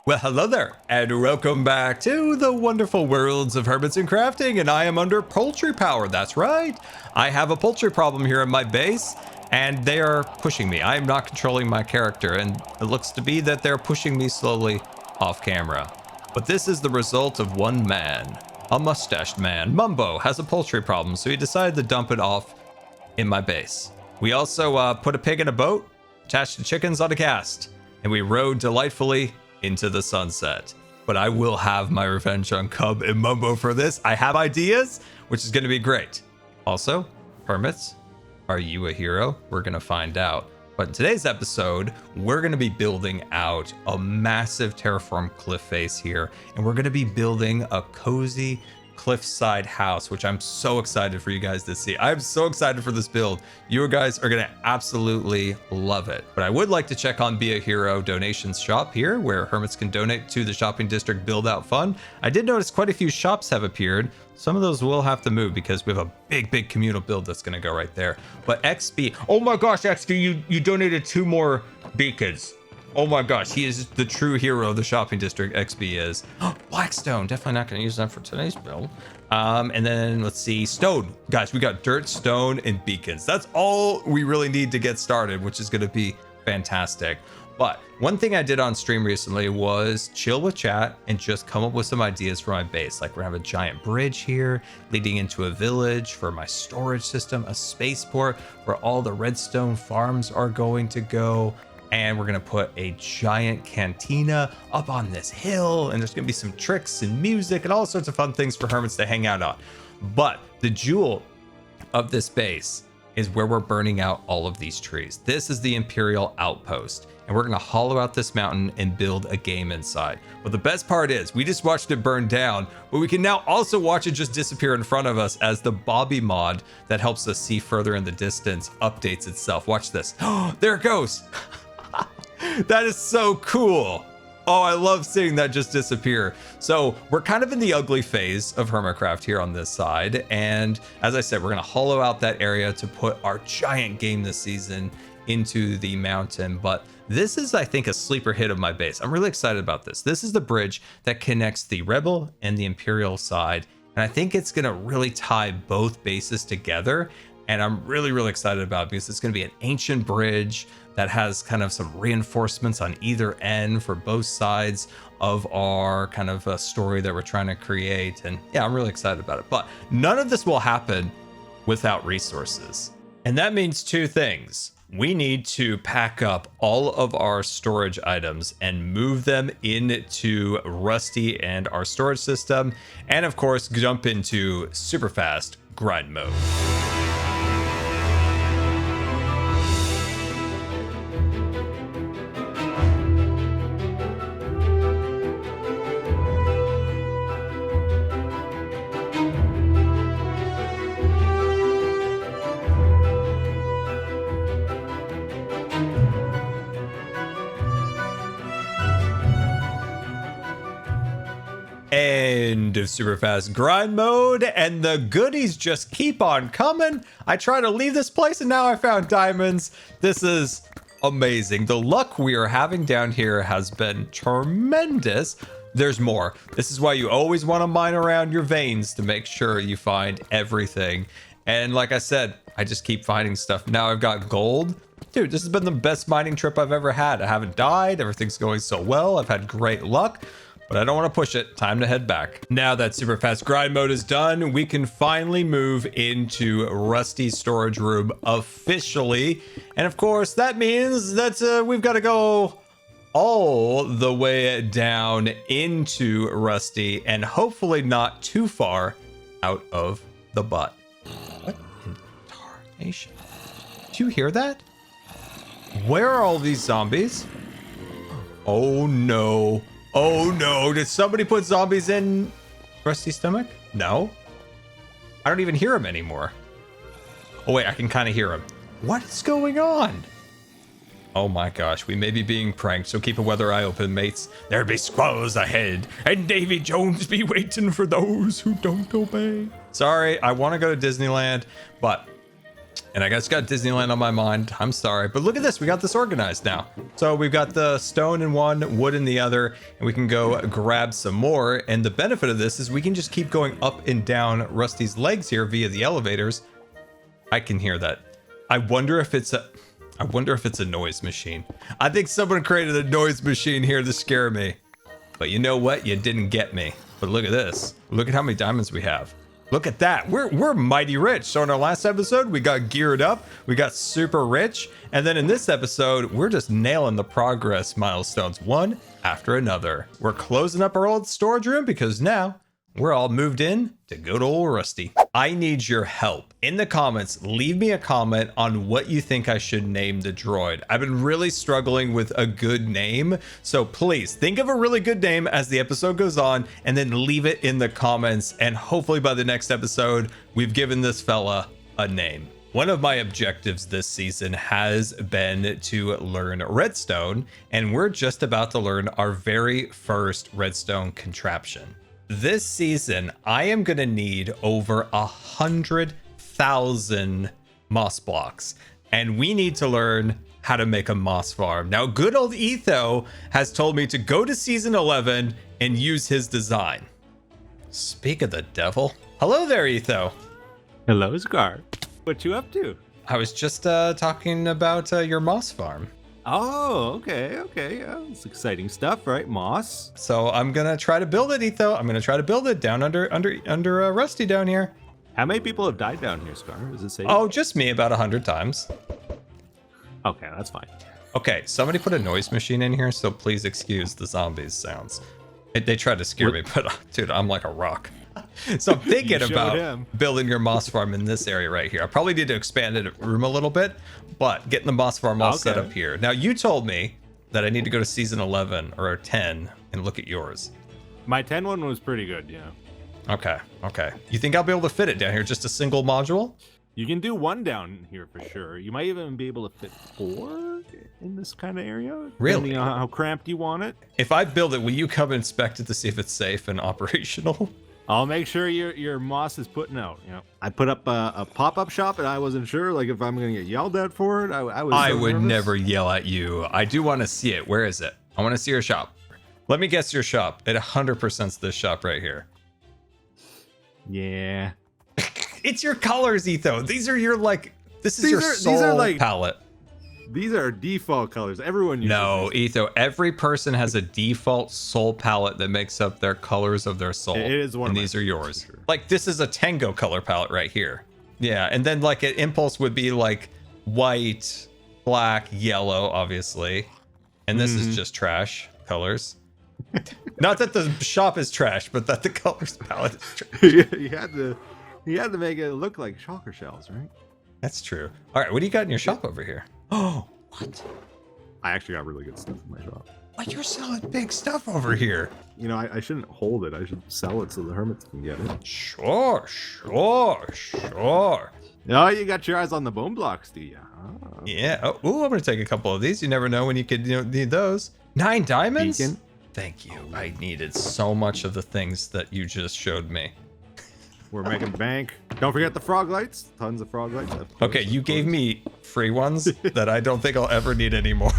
Well, hello there, and welcome back to the wonderful worlds of Hermits and Crafting, and I am under poultry power. That's right. I have a poultry problem here in my base, and they are pushing me. I am not controlling my character, and it looks to be that they're pushing me slowly off camera. But this is the result of one man, a mustached man. Mumbo has a poultry problem, so he decided to dump it off in my base. We also put a pig in a boat, attached the chickens on a cast, and we rode delightfully into the sunset. But I will have my revenge on Cub and Mumbo for this. I have ideas, which is going to be great. Also, Hermits, are you a hero? We're going to find out. But in today's episode, we're going to be building out a massive terraform cliff face here, and we're going to be building a cozy cliffside house, which I'm so excited for you guys to see. I'm so excited for this build. You guys are going to absolutely love it. But I would like to check on Be a Hero donations shop here, where Hermits can donate to the shopping district build out fund. I did notice quite a few shops have appeared. Some of those will have to move because we have a big communal build that's going to go right there. But XB, oh my gosh, XB, you donated 2 more beacons. Oh my gosh, he is the true hero of the shopping district. XB is. Blackstone, definitely not going to use that for today's build. And then let's see, stone. Guys, we got dirt, stone, and beacons. That's all we really need to get started, which is going to be fantastic. But one thing I did on stream recently was chill with chat and just come up with some ideas for my base. Like we're gonna have a giant bridge here leading into a village for my storage system, a spaceport where all the redstone farms are going to go. And we're gonna put a giant cantina up on this hill, and there's gonna be some tricks and music and all sorts of fun things for Hermits to hang out on. But the jewel of this base is where we're burning out all of these trees. This is the Imperial Outpost, and we're gonna hollow out this mountain and build a game inside. But the best part is we just watched it burn down, but we can now also watch it just disappear in front of us as the Bobby mod that helps us see further in the distance updates itself. Watch this. Oh, there it goes. That is so cool. Oh, I love seeing that just disappear. So we're kind of in the ugly phase of Hermitcraft here on this side. And as I said, we're going to hollow out that area to put our giant game this season into the mountain. But this is, I think, a sleeper hit of my base. I'm really excited about this. This is the bridge that connects the Rebel and the Imperial side. And I think it's going to really tie both bases together. And I'm really excited about it because it's going to be an ancient bridge that has kind of some reinforcements on either end for both sides of our kind of a story that we're trying to create. And yeah, I'm really excited about it. But none of this will happen without resources. And that means 2 things. We need to pack up all of our storage items and move them into Rusty and our storage system. And of course, jump into super fast grind mode. End of super fast grind mode, and the goodies just keep on coming. I try to leave this place and now I found diamonds. This is amazing. The luck we are having down here has been tremendous. There's more. This is why you always want to mine around your veins to make sure you find everything. And like I said, I just keep finding stuff. Now I've got gold. Dude, this has been the best mining trip I've ever had. I haven't died. Everything's going so well. I've had great luck. But I don't want to push it. Time to head back. Now that super fast grind mode is done, we can finally move into Rusty's storage room officially. And of course, that means that we've got to go all the way down into Rusty and hopefully not too far out of the butt. What in tarnation? Did you hear that? Where are all these zombies? Oh no. Oh no, did somebody put zombies in Rusty's stomach? No. I don't even hear him anymore. Oh wait, I can kind of hear him. What is going on? Oh my gosh, we may be being pranked, so keep a weather eye open, mates. There be squalls ahead, and Davy Jones be waiting for those who don't obey. Sorry, I want to go to Disneyland, but And I just got Disneyland on my mind. I'm sorry. But look at this. We got this organized now. So we've got the stone in one, wood in the other, and we can go grab some more. And the benefit of this is we can just keep going up and down Rusty's legs here via the elevators. I can hear that. I wonder if it's a noise machine. I think someone created a noise machine here to scare me. But you know what? You didn't get me. But look at this. Look at how many diamonds we have. Look at that. We're mighty rich. So in our last episode, we got geared up. We got super rich. And then in this episode, we're just nailing the progress milestones one after another. We're closing up our old storage room because now we're all moved in to good old Rusty. I need your help. In the comments, leave me a comment on what you think I should name the droid. I've been really struggling with a good name, so please think of a really good name as the episode goes on and then leave it in the comments, and hopefully by the next episode, we've given this fella a name. One of my objectives this season has been to learn Redstone, and we're just about to learn our very first Redstone contraption. This season, I am going to need over 100,000 moss blocks, and we need to learn how to make a moss farm. Now, good old Etho has told me to go to season 11 and use his design. Speak of the devil. Hello there, Etho. Hello, Scar. What you up to? I was just talking about your moss farm. Oh, okay. Yeah, it's exciting stuff, right? Moss. So I'm gonna try to build it, Etho. I'm gonna try to build it down under Rusty down here. How many people have died down here, Scar? Does it say? Oh, just me about 100 times. Okay, that's fine. Okay, somebody put a noise machine in here, so please excuse the zombies sounds. They tried to scare me, but dude, I'm like a rock. So I'm thinking about building your moss farm in this area right here. I probably need to expand the room a little bit, but getting the moss farm all set up here. Now, you told me that I need to go to season 11 or 10 and look at yours. My 10 one was pretty good, yeah. Okay. You think I'll be able to fit it down here? Just a single module? You can do one down here for sure. You might even be able to fit 4 in this kind of area. Really? Depending on how cramped you want it. If I build it, will you come inspect it to see if it's safe and operational? I'll make sure your moss is putting out. You know, I put up a pop-up shop, and I wasn't sure like if I'm gonna get yelled at for it. I would never yell at you. I do want to see it. Where is it? I want to see your shop. Let me guess your shop. It 100%'s this shop right here. Yeah. It's your colors, Etho. These are your this is your soul palette. These are default colors. Everyone uses No, these. Etho, every person has a default soul palette that makes up their colors of their soul. It is one and of these are yours. sure. Like, this is a Tango color palette right here. Yeah, and then like an impulse would be like white, black, yellow, obviously. And this is just trash colors. Not that the shop is trash, but that the colors palette is trash. you had to make it look like shulker shells, right? That's true. All right, what do you got in your shop over here? Oh, what? I actually got really good stuff in my shop. What, you're selling big stuff over here? You know, I shouldn't hold it. I should sell it so the hermits can get it. Sure. Oh, you got your eyes on the bone blocks, do you? Oh. Yeah. Oh, ooh, I'm gonna take a couple of these. You never know when you could need those. 9 diamonds? Beacon. Thank you. I needed so much of the things that you just showed me. We're making bank. Don't forget the frog lights. Tons of frog lights. Okay, you gave me free ones that I don't think I'll ever need anymore.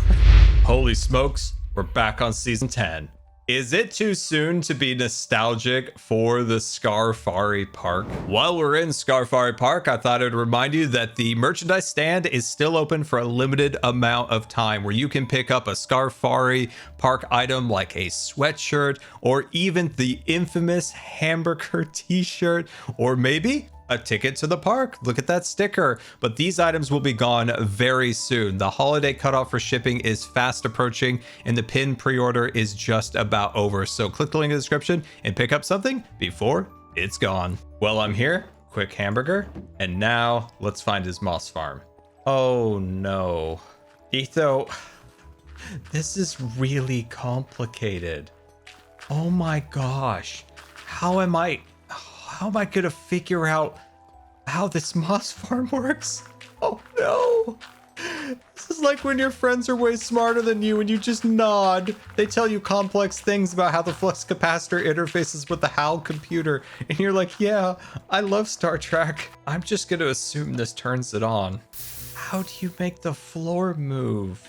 Holy smokes, we're back on season 10. Is it too soon to be nostalgic for the Scarfari Park? While we're in Scarfari Park, I thought I'd remind you that the merchandise stand is still open for a limited amount of time, where you can pick up a Scarfari Park item like a sweatshirt, or even the infamous hamburger t-shirt, or maybe a ticket to the park. Look at that sticker. But these items will be gone very soon. The holiday cutoff for shipping is fast approaching, and the pin pre-order is just about over. So click the link in the description and pick up something before it's gone. Well, I'm here. Quick hamburger. And now let's find his moss farm. Oh no. Etho, this is really complicated. Oh my gosh. How am I gonna figure out how this moss farm works? Oh no. This is like when your friends are way smarter than you and you just nod. They tell you complex things about how the flux capacitor interfaces with the HAL computer. And you're like, yeah, I love Star Trek. I'm just going to assume this turns it on. How do you make the floor move?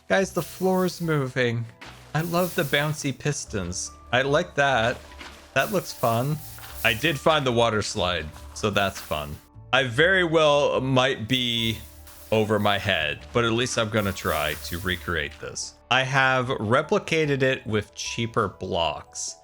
Guys, the floor's moving. I love the bouncy pistons. I like that. That looks fun. I did find the water slide, so that's fun. I very well might be over my head, but at least I'm gonna try to recreate this. I have replicated it with cheaper blocks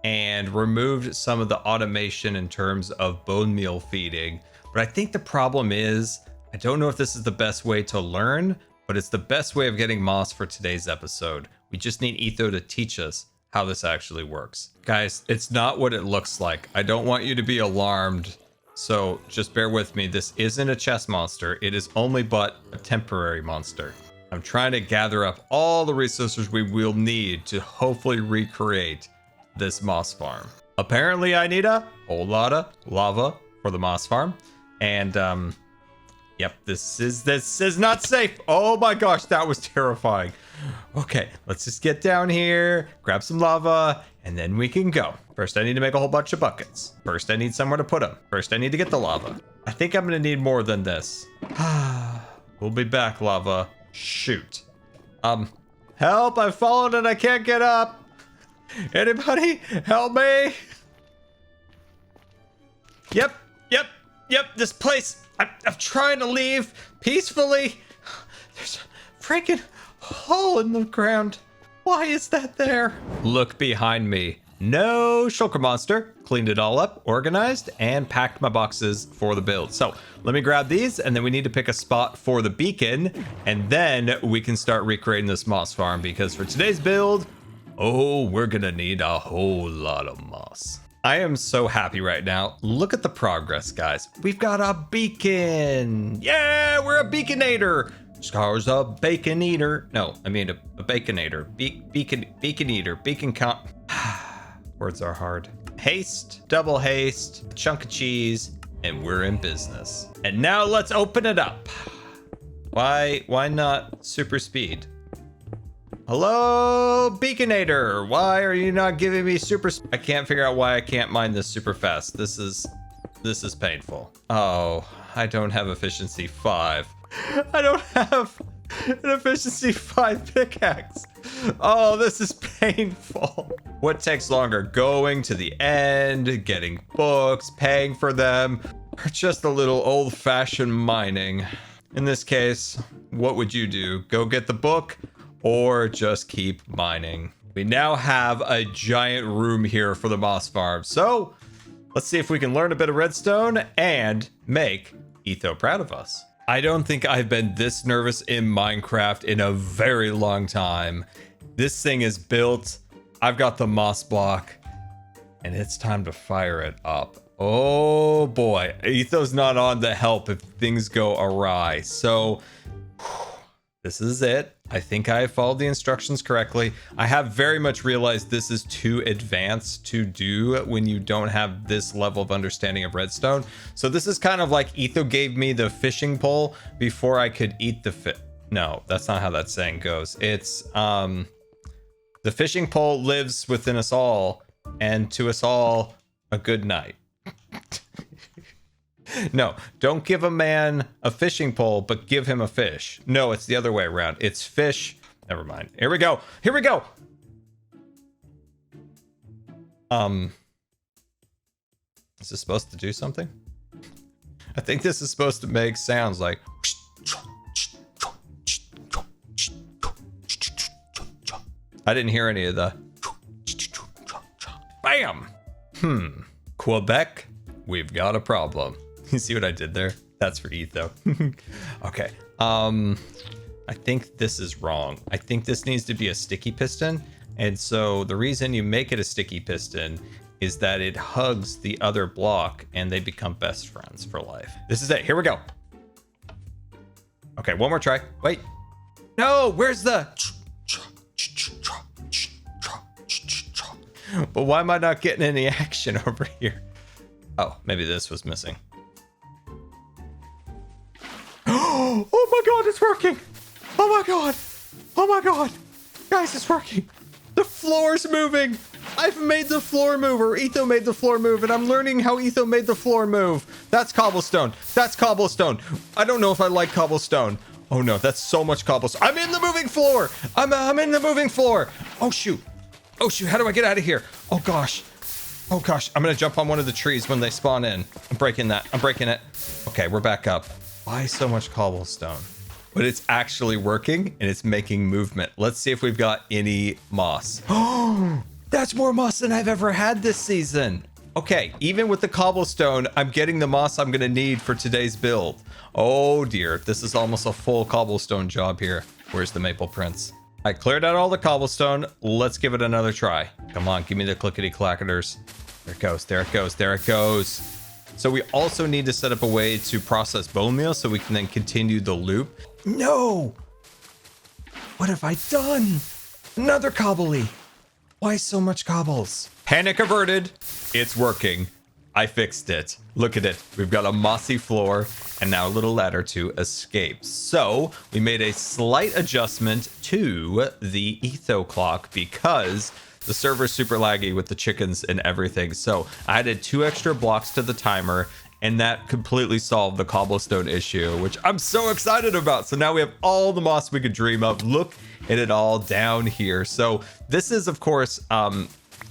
and removed some of the automation in terms of bone meal feeding. But I think the problem is, I don't know if this is the best way to learn, but it's the best way of getting moss for today's episode. We just need Etho to teach us how this actually works. Guys, it's not what it looks like. I don't want you to be alarmed. So just bear with me. This isn't a chest monster. It is only but a temporary monster. I'm trying to gather up all the resources we will need to hopefully recreate this moss farm. Apparently I need a whole lot of lava for the moss farm. And yep, this is not safe. Oh my gosh, that was terrifying. Okay, let's just get down here, grab some lava, and then we can go. First, I need to make a whole bunch of buckets. First, I need somewhere to put them. First, I need to get the lava. I think I'm gonna need more than this. We'll be back, lava. Shoot. Help, I've fallen and I can't get up. Anybody help me? Yep, this place. I'm trying to leave peacefully. There's a freaking hole in the ground. Why is that there? Look behind me. No shulker monster. Cleaned it all up, organized, and packed my boxes for the build. So let me grab these, and then we need to pick a spot for the beacon, and then we can start recreating this moss farm, because for today's build, oh, we're gonna need a whole lot of moss. I am so happy right now. Look at the progress, guys. We've got a beacon. Yeah, we're a beaconator. Scar's a bacon eater. No, I mean a baconator. Beacon eater. Beacon count. Words are hard. Haste, double haste, a chunk of cheese, and we're in business. And now let's open it up. Why not super speed? Hello, Beaconator. Why are you not giving me super? I can't figure out why I can't mine this super fast. This is painful. Oh, I don't have efficiency 5. I don't have an efficiency 5 pickaxe. Oh, this is painful. What takes longer? Going to the end, getting books, paying for them, or just a little old-fashioned mining? In this case, what would you do? Go get the book? Or just keep mining. We now have a giant room here for the moss farm. So let's see if we can learn a bit of redstone and make Etho proud of us. I don't think I've been this nervous in Minecraft in a very long time. This thing is built. I've got the moss block and it's time to fire it up. Oh boy, Etho's not on to help if things go awry. So this is it. I think I followed the instructions correctly. I have very much realized this is too advanced to do when you don't have this level of understanding of redstone. So this is kind of like Etho gave me the fishing pole before I could eat the fish. No, that's not how that saying goes. It's the fishing pole lives within us all, and to us all, a good night. No, don't give a man a fishing pole, but give him a fish. No, it's the other way around. It's fish. Never mind. Here we go. Here we go. Is this supposed to do something? I think this is supposed to make sounds like. I didn't hear any of the. Bam! Quebec, we've got a problem. You see what I did there? That's for Etho. Okay. I think this is wrong. I think this needs to be a sticky piston. And so the reason you make it a sticky piston is that it hugs the other block and they become best friends for life. This is it. Here we go. Okay, one more try. Wait. No, where's the... But why am I not getting any action over here? Oh, maybe this was missing. Oh my god, it's working! Oh my god. Oh my god. Guys, it's working. The floor's moving. I've made the floor move, or Etho made the floor move, and I'm learning how Etho made the floor move. That's cobblestone. That's cobblestone. I don't know if I like cobblestone. Oh no, that's so much cobblestone. I'm in the moving floor. I'm in the moving floor. Oh shoot. Oh shoot, how do I get out of here? Oh gosh. Oh gosh, I'm gonna jump on one of the trees when they spawn in. I'm breaking that. I'm breaking it. Okay, we're back up. Why so much cobblestone? But it's actually working and it's making movement. Let's see if we've got any moss. Oh, that's more moss than I've ever had this season. Okay, even with the cobblestone, I'm getting the moss I'm gonna need for today's build. Oh dear, this is almost a full cobblestone job here. Where's the maple prince? I cleared out all the cobblestone. Let's give it another try. Come on, give me the clickety-clacketers. There it goes, there it goes, there it goes. So we also need to set up a way to process bone meal so we can then continue the loop. No! What have I done? Another cobbly. Why so much cobbles? Panic averted. It's working. I fixed it. Look at it. We've got a mossy floor and now a little ladder to escape. So we made a slight adjustment to the Etho clock because the server's super laggy with the chickens and everything. So I added 2 extra blocks to the timer and that completely solved the cobblestone issue, which I'm so excited about. So now we have all the moss we could dream of. Look at it all down here. So this is, of course,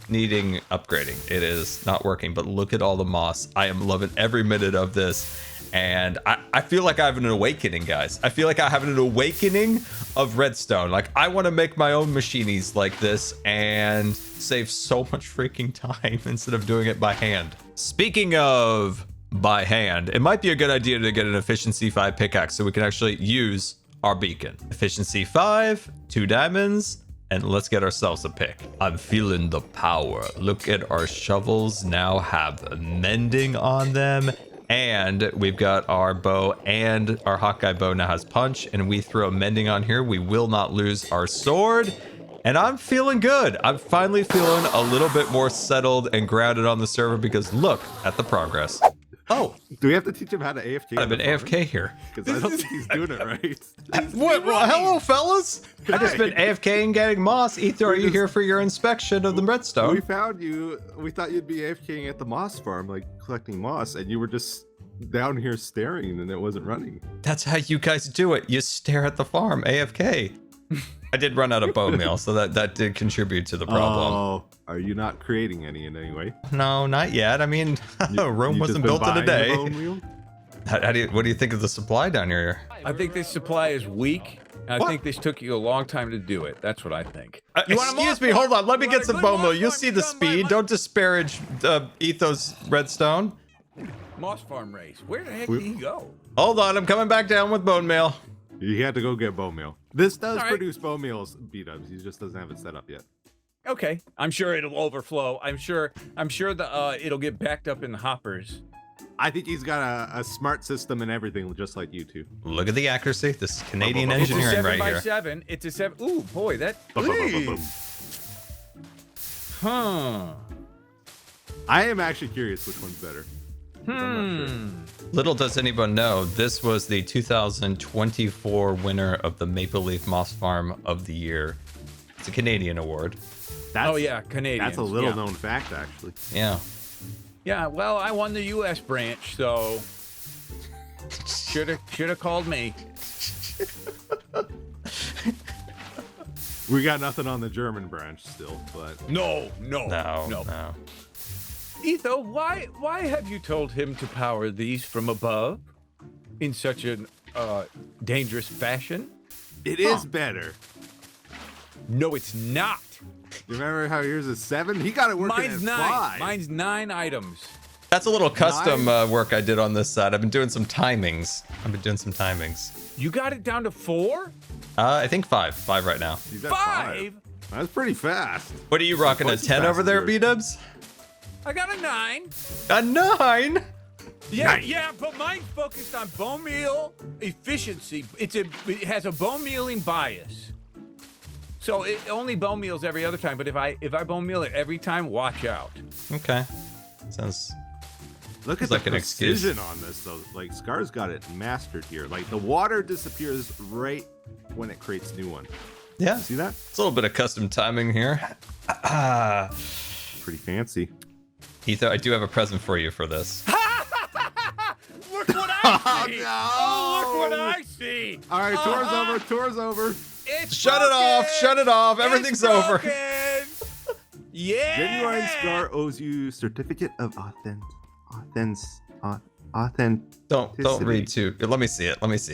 needing upgrading. It is not working, but look at all the moss. I am loving every minute of this. And I feel like I have an awakening, guys. I feel like I have an awakening of redstone. Like, I want to make my own machinies like this and save so much freaking time instead of doing it by hand. Speaking of by hand, it might be a good idea to get an efficiency 5 pickaxe so we can actually use our beacon. Efficiency 5, 2 diamonds, and let's get ourselves a pick. I'm feeling the power. Look at our shovels now have mending on them. And we've got our bow, and our Hawkeye bow now has punch, and we throw mending on here. We will not lose our sword. And I'm feeling good. I'm finally feeling a little bit more settled and grounded on the server because look at the progress. Oh, do we have to teach him how to AFK? I've been AFK here. Because I don't think he's doing it right. What? Well, hello, fellas. I just been AFK and getting moss. Ether, are you here for your inspection of the redstone? We found you. We thought you'd be AFKing at the moss farm, like collecting moss, and you were just down here staring, and it wasn't running. That's how you guys do it. You stare at the farm, AFK. I did run out of bone meal, so that did contribute to the problem. Oh, are you not creating any in any way? No, not yet. I mean, Rome wasn't built in a day. What do you think of the supply down here? I think this supply is weak. I think this took you a long time to do it. That's what I think. Excuse me, hold on. Let me get some bone meal. You'll see the speed. Don't disparage Etho's redstone. Moss farm race. Where the heck did he go? Hold on, I'm coming back down with bone meal. You had to go get bone meal. This does produce bone meals, Bdubs. He just doesn't have it set up yet. Okay, I'm sure it'll overflow. I'm sure the it'll get backed up in the hoppers. I think he's got a smart system and everything, just like you two. Look at the accuracy. This is Canadian engineering right here. It's a 7x7. It's a 7. Ooh, boy, that. Huh. I am actually curious which one's better. I'm not sure. Little does anyone know, this was the 2024 winner of the Maple Leaf Moss Farm of the Year. It's a Canadian award. Oh yeah, Canadian. That's a little known fact, actually. Yeah. Yeah. Well, I won the U.S. branch, so should have called me. We got nothing on the German branch still, but No. Etho, why have you told him to power these from above in such a dangerous fashion? it is better. No, it's not. You remember how yours is 7? He got it working Mine's at 9. 5. Mine's 9 items. That's a little custom work I did on this side. I've been doing some timings. You got it down to 4? I think 5. 5 right now. He's at 5? That's pretty fast. What are you rocking, a 10 over there, B-dubs? I got a 9. A 9? Yeah, but mine's focused on bone meal efficiency. It has a bone mealing bias. So it only bone meals every other time, but if I bone meal it every time, watch out. Okay. Sounds Look at It's the like an excuse. precision on this, though. Like, Scar's got it mastered here. Like, the water disappears right when it creates new one. Yeah. See that? It's a little bit of custom timing here. Pretty fancy. Etho, I do have a present for you for this. Look what I see! no! Oh, look what I see! All right, tour's over. It's Shut it off! broken! Shut it off! Everything's It's over. broken! Yeah! Genuine Scar owes you certificate of Don't read too. Let me see it. Let me see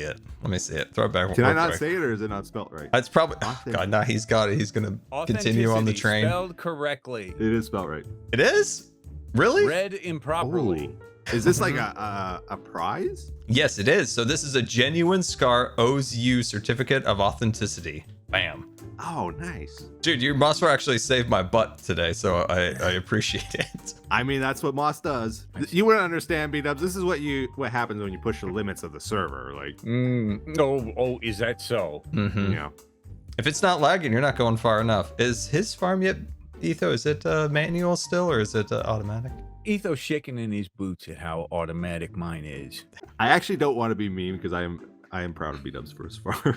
it. Throw it back. Can I real not quick. say it, or is it not spelt right? It's probably. Oh, God, now he's got it. He's gonna continue on the Authenticity train. Spelled correctly. It is spelled right. It is? Really? Read improperly. Oh. Is this like a prize? Yes, it is. So this is a genuine Scar owes you certificate of authenticity. Bam. Oh, nice. Dude, your moss bar actually saved my butt today, so I appreciate it. I mean, that's what Moss does. You wouldn't understand, Bdubs. This is what happens when you push the limits of the server. Like, Oh, is that so? Mm-hmm. you know. If it's not lagging, you're not going far enough. Is his farm yet, Etho? Is it manual still, or is it automatic? Etho's shaking in his boots at how automatic mine is. I actually don't want to be mean because I am proud of Bdubs for his farm.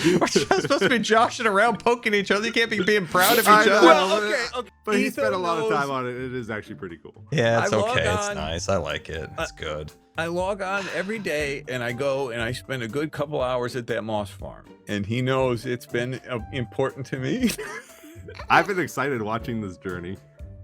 We're just supposed to be joshing around, poking each other. You can't be being proud of each I know. other. Well, okay. But he Etho spent a lot of knows- time on it. It is actually pretty cool. Yeah, it's I log okay. It's on- nice. I like it. It's good. I log on every day and I go and I spend a good couple hours at that moss farm. And he knows it's been important to me. I've been excited watching this journey,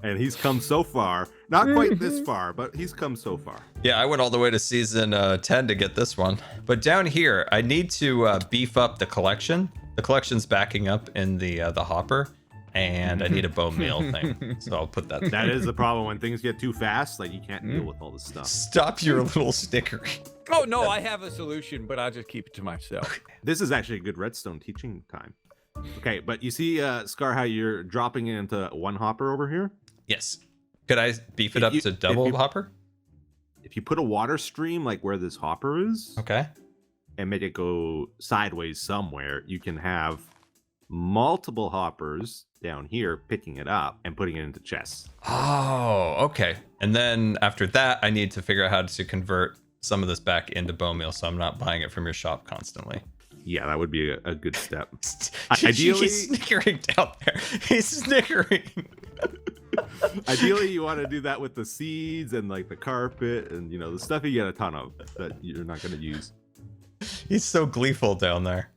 and he's come so far. Not quite this far, but he's come so far. Yeah, I went all the way to season 10 to get this one. But down here, I need to beef up the collection. The collection's backing up in the hopper, and I need a bone meal thing. So I'll put that. That is the problem when things get too fast. Like, you can't deal with all this stuff. Stop your little snickering. Oh, no, I have a solution, but I'll just keep it to myself. This is actually a good redstone teaching time. Okay, but you see, Scar, how you're dropping it into one hopper over here? Yes. Could I beef it If up you- to if double you- hopper? If you put a water stream like where this hopper is, Okay. and make it go sideways somewhere, you can have multiple hoppers down here picking it up and putting it into chests. Oh, okay. And then after that, I need to figure out how to convert some of this back into bone meal, so I'm not buying it from your shop constantly. Yeah, that would be a good step. Ideally, Ideally- he's snickering down there. He's snickering. Ideally, you want to do that with the seeds and like the carpet and, you know, the stuff you get a ton of that you're not going to use. He's so gleeful down there.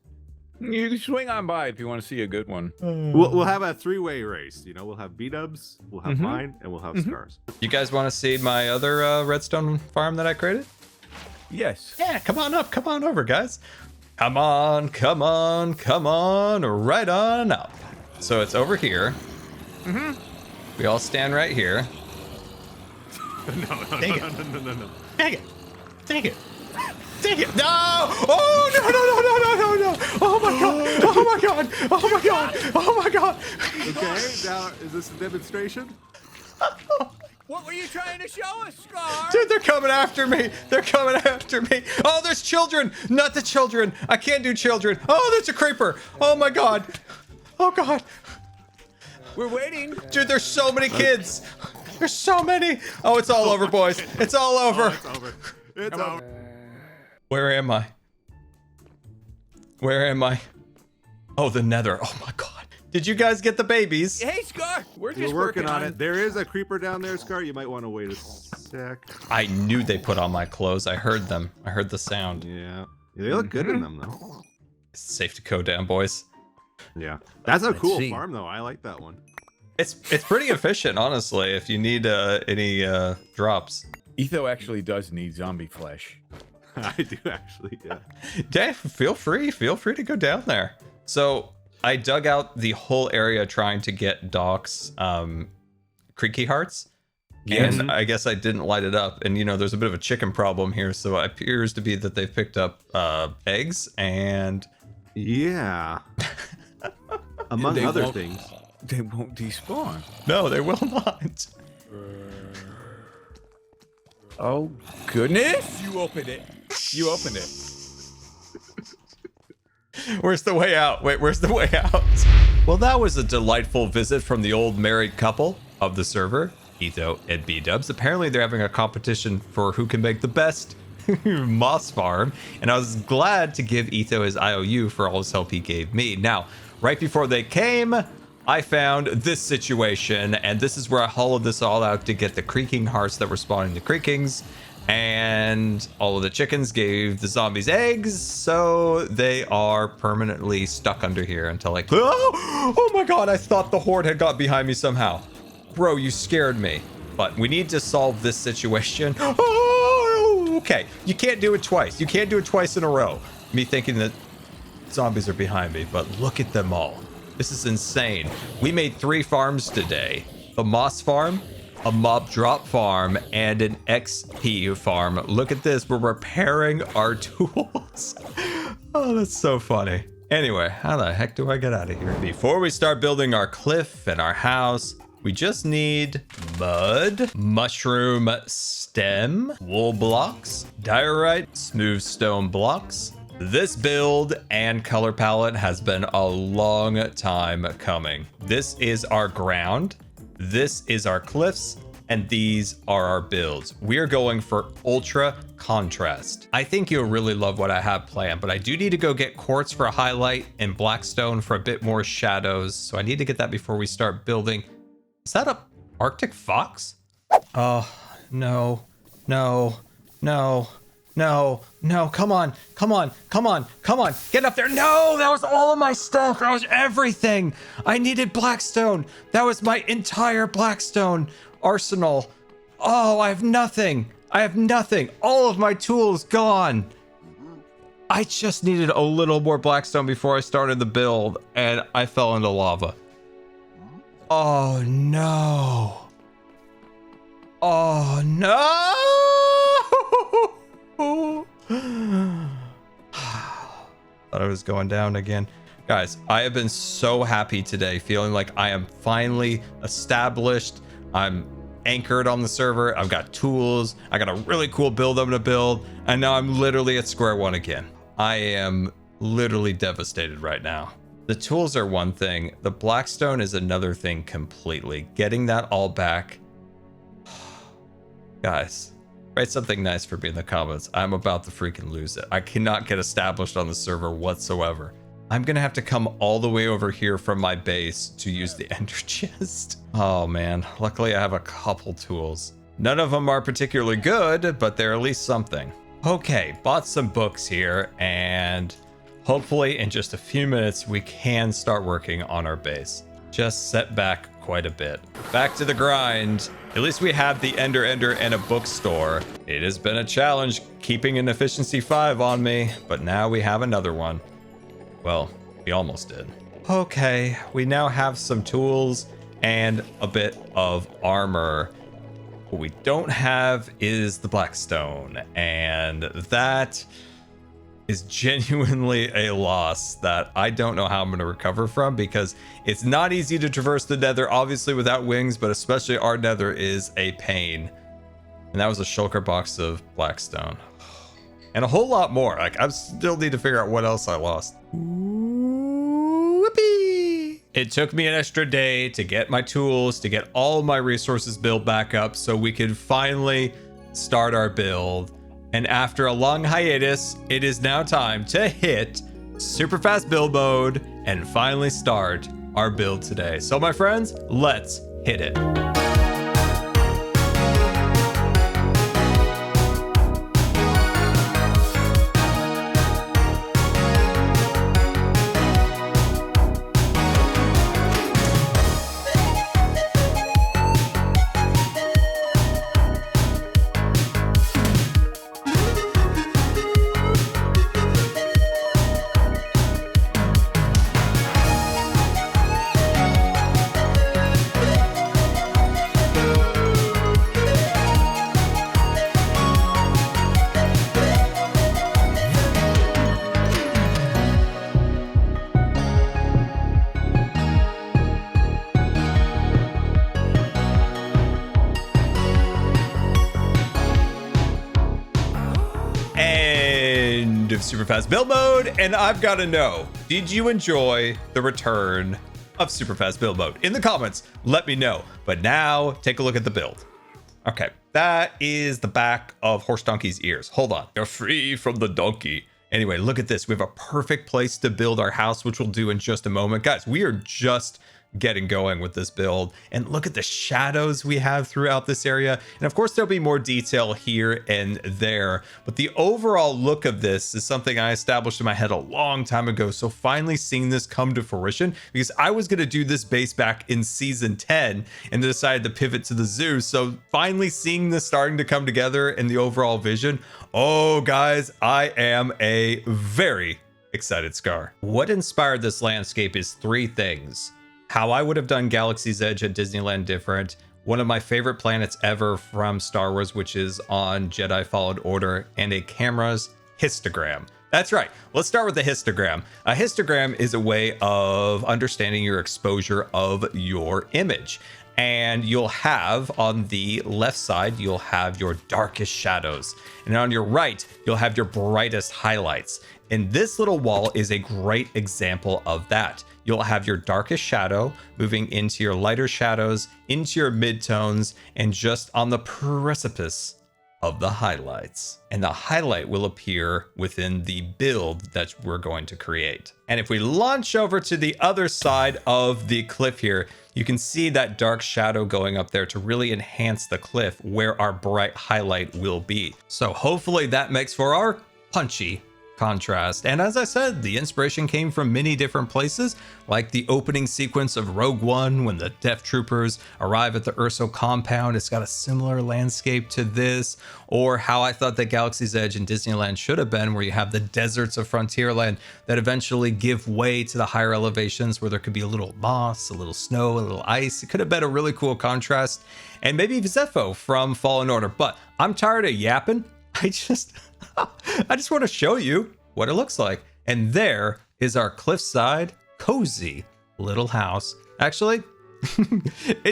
You can swing on by if you want to see a good one. We'll have a three-way race. You know, we'll have Bdubs, we'll have mine, and we'll have Scars. You guys want to see my other redstone farm that I created? Yes. Yeah, come on up. Come on over, guys. Come on, come on, come on, right on up. So it's over here. We all stand right here. No. Dang it. Dang it. No! Oh, no. Oh, my God. Oh, my God. Oh, my God. Oh, my God. Okay, now, is this a demonstration? What were you trying to show us, Scar? Dude, they're coming after me. They're coming after me. Oh, there's children. Not the children. I can't do children. Oh, there's a creeper. Oh, my God. Oh, God. We're waiting. Dude, there's so many kids. There's so many. Oh, it's all over, boys. It's all over. It's over. It's over. Where am I? Where am I? Oh, the nether. Oh, my God. Did you guys get the babies? Hey, Scar. We're just We're working on it. There is a creeper down there, Scar. You might want to wait a sec. I knew they put on my clothes. I heard them. I heard the sound. Yeah. They look good in them, though. It's safe to go down, boys. Yeah. That's a cool see. farm, though. I like that one. It's pretty efficient, honestly, if you need any drops. Etho actually does need zombie flesh. I do, actually, yeah. Yeah, feel free to go down there. So I dug out the whole area trying to get Doc's creaky hearts. Yes. And I guess I didn't light it up. And, you know, there's a bit of a chicken problem here. So it appears to be that they've picked up eggs and... Yeah. Among They other won't- things. They won't despawn. No, they will not. Oh, goodness. You opened it. You opened it. Where's the way out? Wait, where's the way out? Well, that was a delightful visit from the old married couple of the server. Etho and Bdubs. Apparently they're having a competition for who can make the best moss farm, and I was glad to give Etho his IOU for all his help he gave me. Now, right before they came, I found this situation, and this is where I hollowed this all out to get the creaking hearts that were spawning the creakings, and all of the chickens gave the zombies eggs, so they are permanently stuck under here until like, oh my god, I thought the horde had got behind me somehow. Bro, you scared me. But we need to solve this situation. Oh, okay. You can't do it twice. You can't do it twice in a row. Me thinking that zombies are behind me, but look at them all. This is insane. We made 3 farms today. The moss farm, a mob drop farm, and an XP farm. Look at this. We're repairing our tools. Oh, that's so funny. Anyway, how the heck do I get out of here? Before we start building our cliff and our house, we just need mud, mushroom stem, wool blocks, diorite, smooth stone blocks. This build and color palette has been a long time coming. This is our ground, this is our cliffs, and these are our builds. We are going for ultra contrast. I think you'll really love what I have planned, but I do need to go get quartz for a highlight and blackstone for a bit more shadows. So I need to get that before we start building. Is that a Arctic fox? Oh, no, no, no. No, no, come on, come on, come on, come on. Get up there. No, that was all of my stuff. That was everything. I needed blackstone. That was my entire blackstone arsenal. Oh, I have nothing. I have nothing. All of my tools gone. I just needed a little more blackstone before I started the build, and I fell into lava. Oh, no. Oh, no. Thought I was going down again. Guys, I have been so happy today, feeling like I am finally established. I'm anchored on the server. I've got tools. I got a really cool build I'm gonna build. And now I'm literally at square one again. I am literally devastated right now. The tools are one thing. The blackstone is another thing completely. Getting that all back. Guys, write something nice for me in the comments. I'm about to freaking lose it. I cannot get established on the server whatsoever. I'm gonna have to come all the way over here from my base to use the ender chest. Oh man, luckily I have a couple tools. None of them are particularly good, but they're at least something. Okay, bought some books here, and hopefully in just a few minutes we can start working on our base. Just set back quite a bit. Back to the grind. At least we have the ender and a bookstore. It has been a challenge keeping an efficiency 5 on me, but now we have another one. Well, we almost did. Okay, we now have some tools and a bit of armor. What we don't have is the blackstone, and that is genuinely a loss that I don't know how I'm going to recover from, because it's not easy to traverse the nether, obviously without wings, but especially our nether is a pain. And that was a shulker box of blackstone. And a whole lot more. Like, I still need to figure out what else I lost. Whoopee! It took me an extra day to get my tools, to get all of my resources built back up so we could finally start our build. And after a long hiatus, it is now time to hit super fast build mode and finally start our build today. So my friends, let's hit it. Super fast build mode, and I've got to know, did you enjoy the return of super fast build mode in the comments. Let me know. But now take a look at the build. Okay, that is the back of Horse Donkey's ears. Hold on. You're free from the donkey. Anyway, look at this. We have a perfect place to build our house, which we'll do in just a moment. Guys, we are just getting going with this build, and look at the shadows we have throughout this area. And of course, there'll be more detail here and there, but the overall look of this is something I established in my head a long time ago. So finally seeing this come to fruition, because I was going to do this base back in season 10 and decided to pivot to the zoo. So finally seeing this starting to come together in the overall vision, oh guys, I am a very excited Scar. What inspired this landscape is three things. How I would have done Galaxy's Edge at Disneyland different, one of my favorite planets ever from Star Wars, which is on Jedi Fallen Order, and a camera's histogram. That's right. Let's start with the histogram. A histogram is a way of understanding your exposure of your image. And you'll have on the left side, you'll have your darkest shadows. And on your right, you'll have your brightest highlights. And this little wall is a great example of that. You'll have your darkest shadow moving into your lighter shadows, into your midtones, and just on the precipice of the highlights. And the highlight will appear within the build that we're going to create. And if we launch over to the other side of the cliff here, you can see that dark shadow going up there to really enhance the cliff where our bright highlight will be. So hopefully that makes for our punchy contrast. And as I said, the inspiration came from many different places, like the opening sequence of Rogue One when the Death Troopers arrive at the Urso compound. It's got a similar landscape to this, or how I thought that Galaxy's Edge in Disneyland should have been, where you have the deserts of Frontierland that eventually give way to the higher elevations where there could be a little moss, a little snow, a little ice. It could have been a really cool contrast. And maybe Zepho from Fallen Order, but I'm tired of yapping. I just want to show you what it looks like. And there is our cliffside cozy little house. Actually,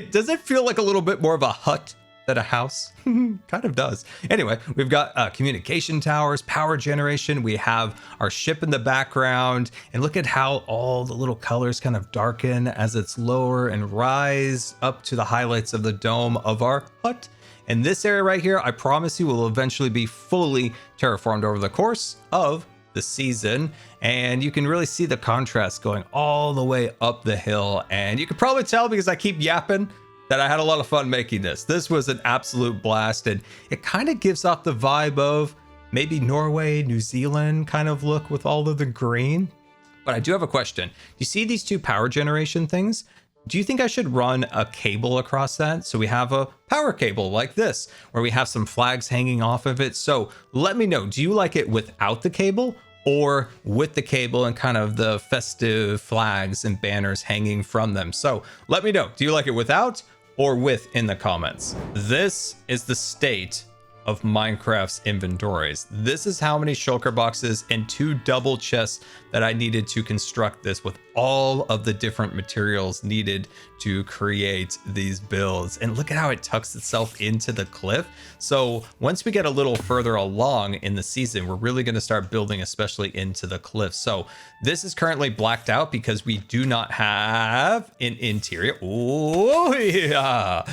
does it feel like a little bit more of a hut than a house? Kind of does. Anyway, we've got communication towers, power generation. We have our ship in the background, and look at how all the little colors kind of darken as it's lower and rise up to the highlights of the dome of our hut. And this area right here, I promise you, will eventually be fully terraformed over the course of the season. And you can really see the contrast going all the way up the hill. And you can probably tell, because I keep yapping, that I had a lot of fun making this. This was an absolute blast. And it kind of gives off the vibe of maybe Norway, New Zealand kind of look with all of the green. But I do have a question. You see these two power generation things? Do you think I should run a cable across that? So we have a power cable like this, where we have some flags hanging off of it. So let me know, do you like it without the cable or with the cable and kind of the festive flags and banners hanging from them? So let me know, do you like it without or with in the comments? This is the state of Minecraft's inventories. This is how many shulker boxes and 2 double chests that I needed to construct this, with all of the different materials needed to create these builds. And look at how it tucks itself into the cliff. So once we get a little further along in the season, we're really going to start building especially into the cliff. So this is currently blacked out because we do not have an interior. Oh yeah.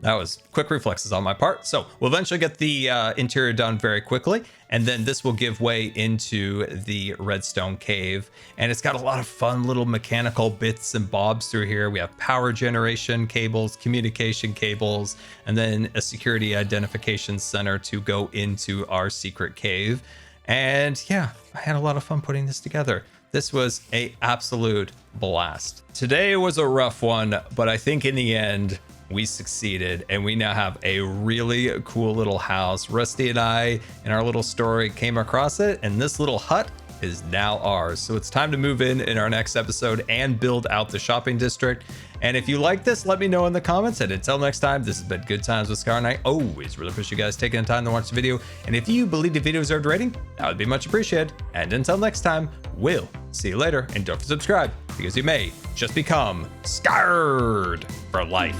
That was quick reflexes on my part. So we'll eventually get the interior done very quickly. And then this will give way into the redstone cave. And it's got a lot of fun little mechanical bits and bobs through here. We have power generation cables, communication cables, and then a security identification center to go into our secret cave. And yeah, I had a lot of fun putting this together. This was an absolute blast. Today was a rough one, but I think in the end, we succeeded, and we now have a really cool little house. Rusty and I, in our little story, came across it, and this little hut is now ours. So it's time to move in our next episode and build out the shopping district. And if you like this, let me know in the comments. And until next time, this has been Good Times with Scar, and I always really appreciate you guys taking the time to watch the video. And if you believe the video deserved a rating, that would be much appreciated. And until next time, we'll see you later. And don't forget to subscribe, because you may just become scarred for life.